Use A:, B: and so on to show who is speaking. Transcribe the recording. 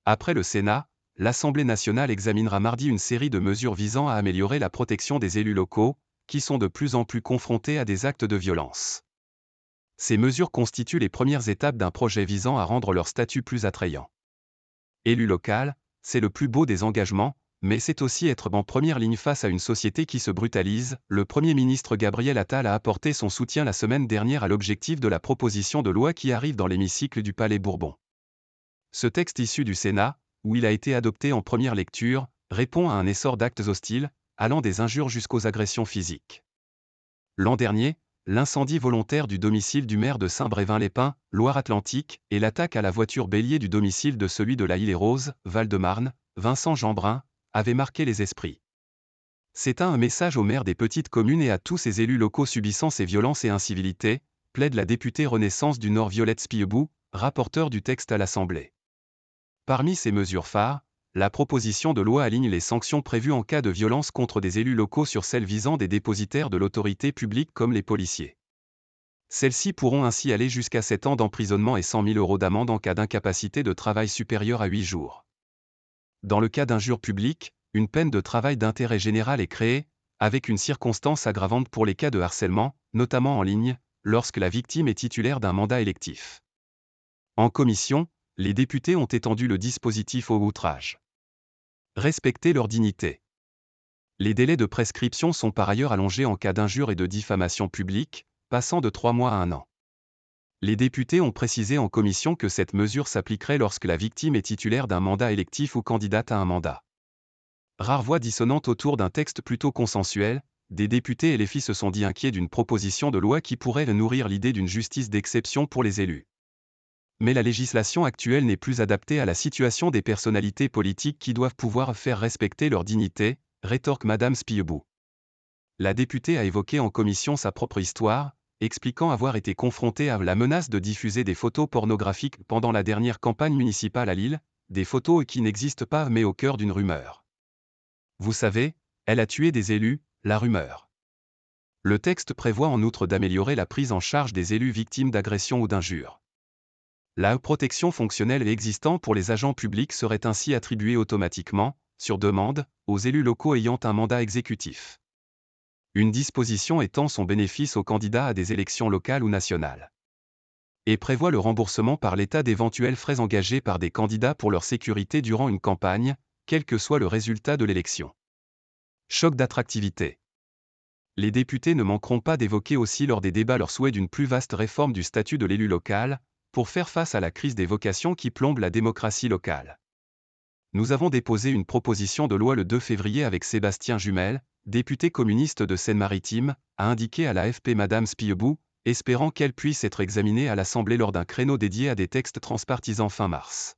A: Après le Sénat, l'Assemblée nationale examinera mardi une série de mesures visant à améliorer la protection des élus locaux, qui sont de plus en plus confrontés à des actes de violence. Ces mesures constituent les premières étapes d'un projet visant à rendre leur statut plus attrayant. Élu local, c'est le plus beau des engagements, mais c'est aussi être en première ligne face à une société qui se brutalise. Le Premier ministre Gabriel Attal a apporté son soutien la semaine dernière à l'objectif de la proposition de loi qui arrive dans l'hémicycle du Palais Bourbon. Ce texte issu du Sénat, où il a été adopté en première lecture, répond à un essor d'actes hostiles, allant des injures jusqu'aux agressions physiques. L'an dernier, l'incendie volontaire du domicile du maire de Saint-Brévin-les-Pins, Loire-Atlantique, et l'attaque à la voiture bélier du domicile de celui de la Île-et-Rose, Val-de-Marne, Vincent Jeanbrun, avaient marqué les esprits. C'est un message aux maires des petites communes et à tous ces élus locaux subissant ces violences et incivilités, plaide la députée Renaissance du Nord Violette Spiebou, rapporteure du texte à l'Assemblée. Parmi ces mesures phares, la proposition de loi aligne les sanctions prévues en cas de violence contre des élus locaux sur celles visant des dépositaires de l'autorité publique comme les policiers. Celles-ci pourront ainsi aller jusqu'à 7 ans d'emprisonnement et 100 000 € d'amende en cas d'incapacité de travail supérieure à 8 jours. Dans le cas d'injure publique, une peine de travail d'intérêt général est créée, avec une circonstance aggravante pour les cas de harcèlement, notamment en ligne, lorsque la victime est titulaire d'un mandat électif. En commission, les députés ont étendu le dispositif au outrage. Respecter leur dignité. Les délais de prescription sont par ailleurs allongés en cas d'injure et de diffamation publique, passant de 3 mois à 1 an. Les députés ont précisé en commission que cette mesure s'appliquerait lorsque la victime est titulaire d'un mandat électif ou candidate à un mandat. Rare voix dissonante autour d'un texte plutôt consensuel, des députés et les filles se sont dit inquiets d'une proposition de loi qui pourrait nourrir l'idée d'une justice d'exception pour les élus. Mais la législation actuelle n'est plus adaptée à la situation des personnalités politiques qui doivent pouvoir faire respecter leur dignité, rétorque Madame Spiebou. La députée a évoqué en commission sa propre histoire, expliquant avoir été confrontée à la menace de diffuser des photos pornographiques pendant la dernière campagne municipale à Lille, des photos qui n'existent pas mais au cœur d'une rumeur. Vous savez, elle a tué des élus, la rumeur. Le texte prévoit en outre d'améliorer la prise en charge des élus victimes d'agressions ou d'injures. La protection fonctionnelle existante pour les agents publics serait ainsi attribuée automatiquement, sur demande, aux élus locaux ayant un mandat exécutif. Une disposition étend son bénéfice aux candidats à des élections locales ou nationales. Et prévoit le remboursement par l'État d'éventuels frais engagés par des candidats pour leur sécurité durant une campagne, quel que soit le résultat de l'élection. Choc d'attractivité. Les députés ne manqueront pas d'évoquer aussi lors des débats leur souhait d'une plus vaste réforme du statut de l'élu local, pour faire face à la crise des vocations qui plombe la démocratie locale. Nous avons déposé une proposition de loi le 2 février avec Sébastien Jumel, député communiste de Seine-Maritime, a indiqué à l'AFP Madame Spiebou, espérant qu'elle puisse être examinée à l'Assemblée lors d'un créneau dédié à des textes transpartisans fin mars.